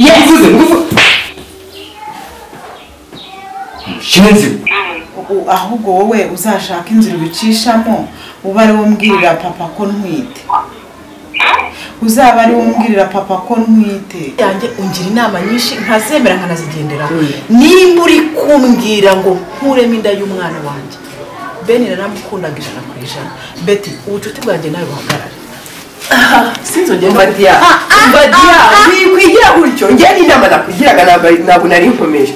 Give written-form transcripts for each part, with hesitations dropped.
Yavuze ngufu. Shinzi. Ahubwo wowe uzashaka inzira ubicishamo uba ari wo mbwirira papa ko ntwite. Uzaba ari wo mbwirira papa ko ntwite. Yanjye ungira inama nyinshi nkazemera nkanazigendera. Nimba uri kumbwira ngo nkuremo inda y'umwana wanjye. Beni naramukundaga 100%. Beti ubucuti bwanjye nawe buhagarare. Sinzongera Mbadia. Kwigira gutyo ngiye n'inama nakugiraga ntabwo nari nkomeje.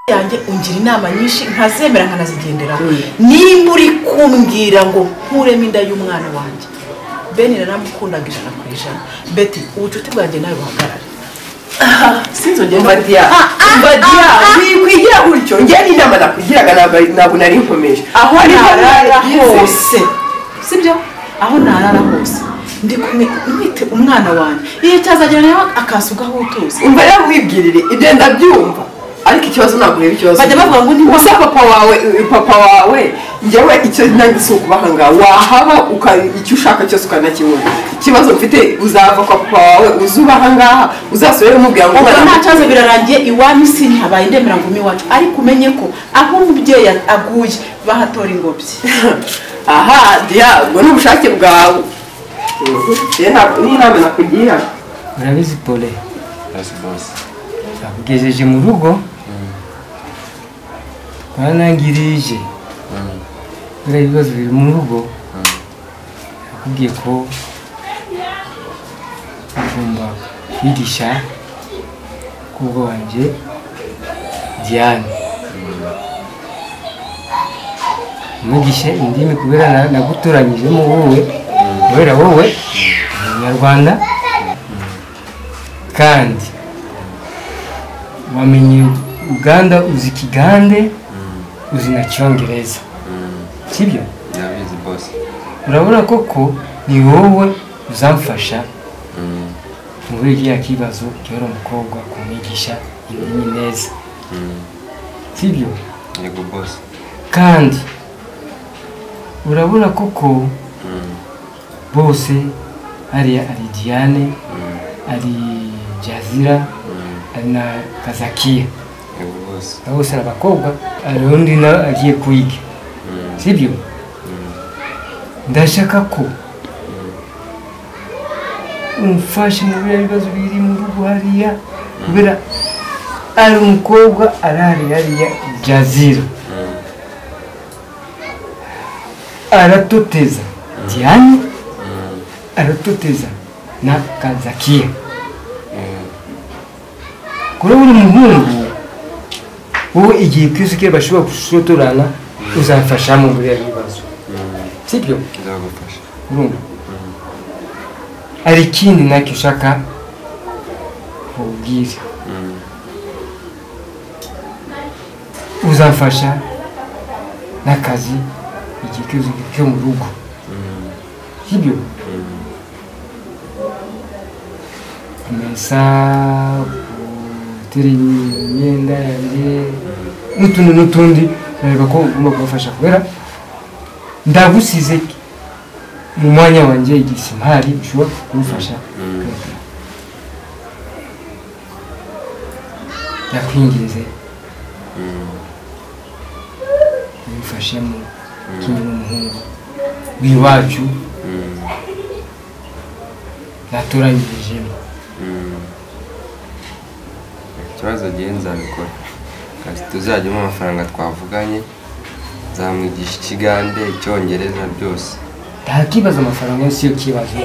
Yanjye ungira inama nyinshi nkazemera nkanazigendera. Nimba uri kumbwira ngo nkuremo inda y'umwana wanjye. Beni naramukundaga 100%. Beti ubucuti bwanjye nawe buhagarare. Sinzongera Mbadia. Kwigira gutyo ngiye n'inama nakugiraga ntabwo nari nkomeje. Aho narara hose. Sibyo? Aho narara hose. Ndi kumwe mwite umwana wanjye. Iyo cyazagera nawe akasugaho utuze. Umva rero wibwirire ibyo ndabyumva. Ariko ikibazo ntabwo reba ikibazo. Bajya bavuga ngo ni wasa papa wawe njyewe icyo nanjye kubahanga wahaba icyo ushaka cyose ukanakibona. Ikibazo mfite uzava kwa papa wawe uzubahanga uzasubire umubwira ngo nta cyazo birarangiye iwanyu sinhabaye ndemera ngo miwacu ariko umenye ko aho umubyeyi aguye bahatora ingobyi. Aha dia ngo n'ubushake bwawe. N'inama nakugira. Urabizi Pole. Boss. Nakugejeje mu rugo. Banangirije. Bira ibibazo biri mu rugo. Nakubwiye ko ugomba kwigisha kuko wanje Diane. Mugishe indimi kubera nagutoranyijemo wowe. Kubera wowe Umunyarwanda. Kandi wamenye Uganda uzi Kigande uzi na Cyongereza. Sibyo? Yabizi boss. Urabona koko ni wowe uzamfasha muri iki kibazo cyoro mukobwa kumwigisha indimi neza. Sibyo? Yego boss. Kandi urabona koko bose ari Diane ari Jazira ari na Kazakia. Bose abakobwa arundi na agiye kwiga. Sibyo? Ndashaka ko umfashe mu bibazo biri mu rugo hariya kubera ari umukobwa arari hariya Jazira. Aratoteza Diane aratoteza na Kazakia. Kuri buri muhungu wowe igihe kwisuke bashobora gushotorana uzafasha mu buri bibazo. Sibyo? Nzagufasha. Urumva? Ari ikindi nacyo ushaka kubwira. Uzafasha n'akazi igihe kwisuke cyo mu rugo. Sibyo? Kumesa imyenda yanjye n'utundi nareba ko ugomba kubafasha kubera ndagusize mu mwanya wanjye igisimari ushobora kumufasha. Yakwingize bifashemo kimwe n'umuhungu w'iwacu naturanyirijemo. Ikibazo gihe nzabikora kandi tuzajyamo amafaranga twavuganye nzamwigisha Ikigande Icyongereza byose. Nta kibazo amafaranga yose yo kibazo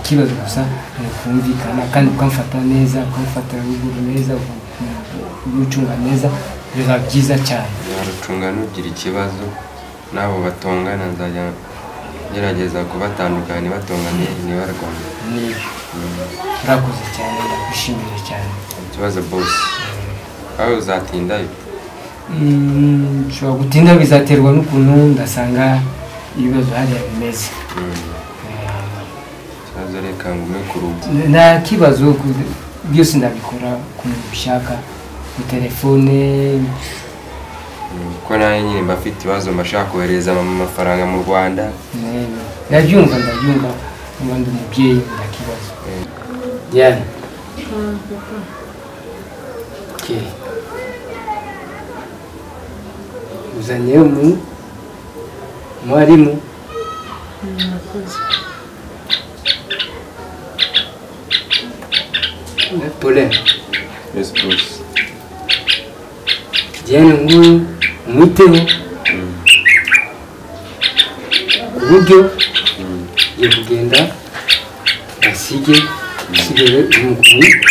ikibazo gusa ni ukumvikana kandi ukamfata neza ukamfata ruguru neza umucunga neza biba byiza cyane warucunga nugira ikibazo nabo batongana nzajya ngerageza kubatandukanya batonganye ntibarwane urakoze cyane ndagushimira cyane ikibazo boss aho uzatindayo nshobora gutinda bizaterwa n'ukuntu ndasanga ibibazo hariya bimeze ikibazo reka ngume ku rugo nta kibazo byose ndabikora ukuntu ubishaka ku telefone ko nawe nyine mba afite ibibazo mbashaka kohereza amafaranga mu Rwanda ndabyumva uba ndi umubyeyi nta kibazo Diane uzanye umwarimu Paulin yes boss Diane nguyu umwiteho ku buryo yo kugenda asigere umukumugisha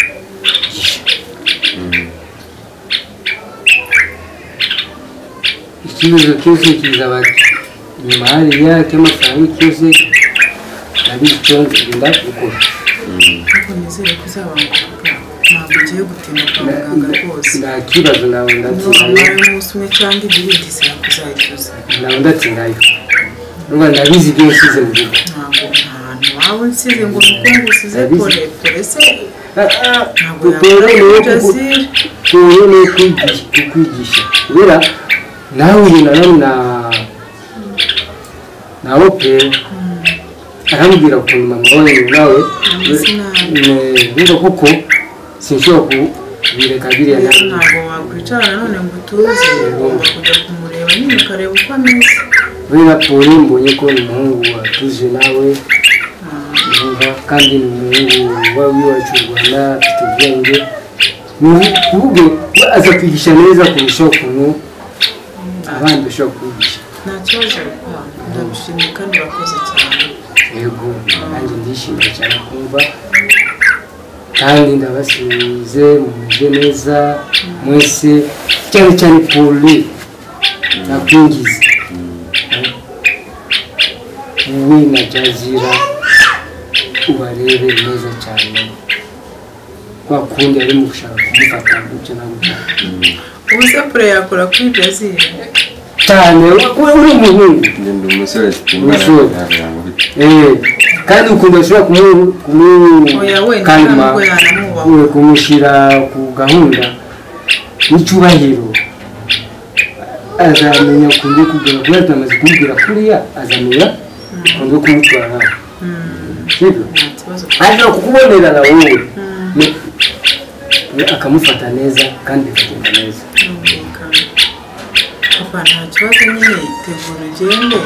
ikibazo cyose kizaba nyuma hariya cy'amafaranga cyose nabizi icyo ngenda gukora ariko nizere ko uzabanguka ntabwo ugiye gutinda kwa muganga rwose nta kibazo nawe ndatsindayo niba umunsi umwe cyangwa ibiri ndizera ko uzayituza nawe ndatsindayo n'ubu ndabizi ibyo nsize mu rugo ntabwo ahantu waba unsize ngo nuko ngusize pole se ntabwo Pole yakora jazira ni kukwigisha kubera nahuye na opera arambwira ukuntu mama wawe nawe niba kuko sinshobora kubireka biriya ntabwo wakwicara nanone ngo utuze ugomba kujya kumureba nyine ukareba uko ameze kubera Pole mbonye ko ni umuhungu watuje nawe kandi ni umuhungu w'iwacu mu Rwanda afite ubwenge ubwe aza kwigisha neza kurusha ukuntu abandi bashobora kwigisha nta kibazo ndabishimiye kandi urakoze cyane yego nanjye ndishimye cyane kumva kandi ndabasize mumeze neza mwese cyane cyane Pole nakwingiza wowe na Jazira ubarebe neza cyane kwa kundi ari mu gushaka kumufata gutyo na gutyo ubu se pure yakora kuri Jazira cyane uri umuhungu ngenda umusore kandi ukunda ushobora kalma kumushyira ku gahunda n'icyubahiro azamenya ukuntu kugera kubera tumaze kumubwira kuriya azamenya ukuntu kumutwara sibyo ashobora kukubonera na wowe akamufata neza kandi bikagenda neza papa nta kibazo nyine tegura ugende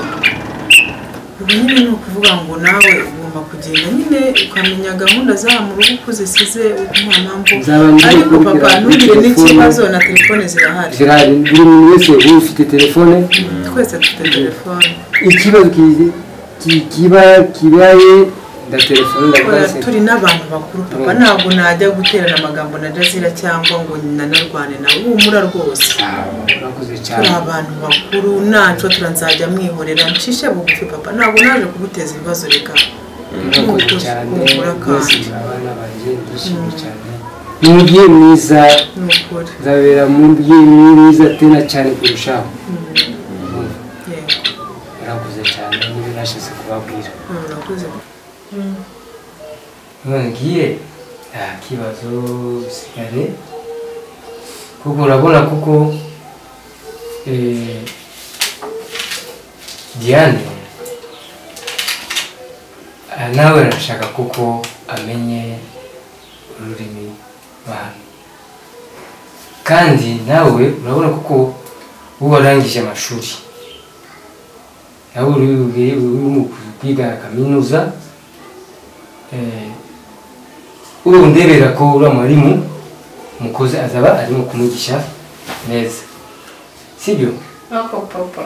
ubu nyine ni ukuvuga ngo nawe ugomba kugenda nyine ukamenya gahunda zaha mu rugo uko zisize nta mpamvu ariko papa ntugire n'ikibazo na telefone zirahari buri muntu wese uba ufite telefone twese dufite telefone ikibazo kibaye nda telefone ndagase turi n'abantu bakuru papa ntabwo najya guterana amagambo na Jazira cyangwa ngo nanarwane nawe humura rwose urakoze cyane turi abantu bakuru naco turanzajya mwihorera ncishe bugufi papa ntabwo naje kuguteza ibibazo reka urakoze cyane rwose abana banjye ndishimye cyane n'umubyeyi mwiza nzabera umubyeyi mwiza tena cyane kurushaho urakoze cyane niba nashize kubabwira urakoze ngiye nta kibazo sigare kuko urabona kuko Diane nawe arashaka kuko amenye ururimi rw'ahantu kandi nawe urabona kuko uba warangije amashuri nawe uri mu kwiga kaminuza urundebera ko uri mwarimu umukozi azaba arimo kumwigisha neza sibyo ako papa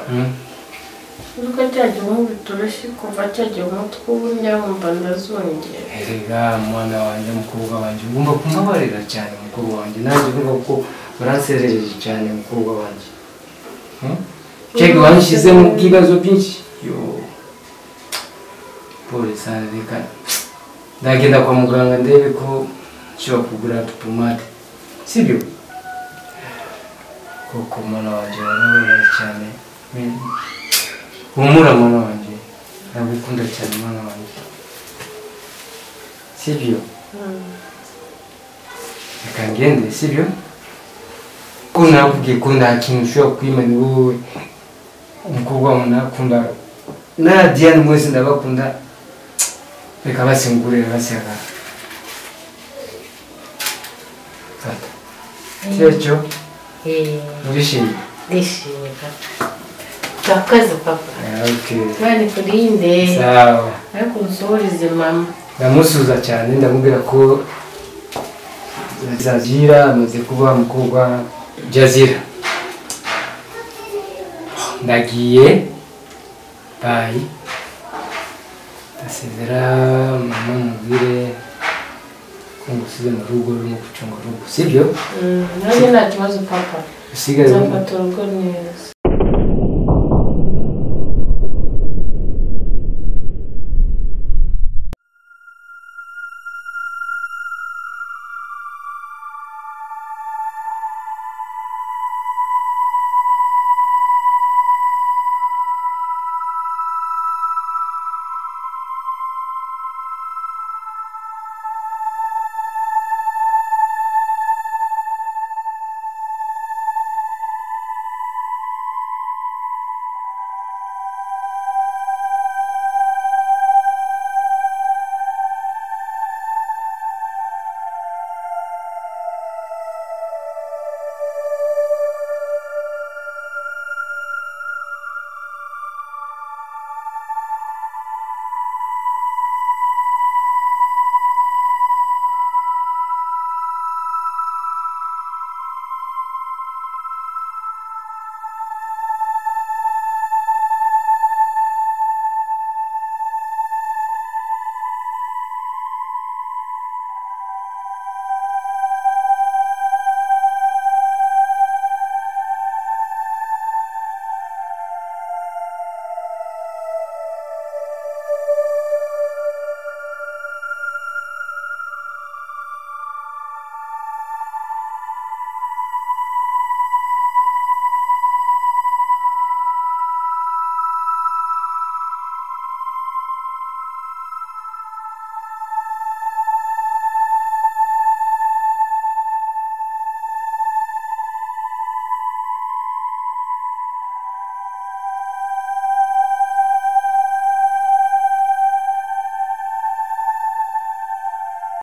uko cyagiye umuntu bitoroshye kuva cyagiye umutwe ubunya wumva ndazongera. Erega mwana wanjye mukobwa wanjye ugomba kumubabarira cyane mukobwa wanjye nanjye urumva ko uranserereje cyane mukobwa wanjye. Cheki wanshyize mu bwibazo byinshi. Yo. Polisi reka ndagenda kwa muganga ndebe ko nshobora kugura pomade. Sibyo? Koko mwana wanjye warababaye cyane. Humura mwana wanjye. Ndagukunda cyane mwana wanjye. Sibyo? Reka ngende, sibyo? Ko nakubwiye ko nta kintu ushobora kwima ni wowe. Umukobwa wawe nakunda. Na Diane mwese ndabakunda. Reka basingurira baseka. Fata. Cyecho. Urishimye. Ndishimye papa. Urakoze papa. Okay. Bani kurinde. Sawa. Ariko unsuhurize mama. Ndamusuza cyane ndamubwira ko Jazira amaze kuba mukobwa Jazira. Ndagiye. Bye. Ndasezera mama mubwire ko ngusize mu rugo rurimo gucunga urugo. Sibyo? Nanjye nta kibazo papa. Usigaye nzafata urugo neza.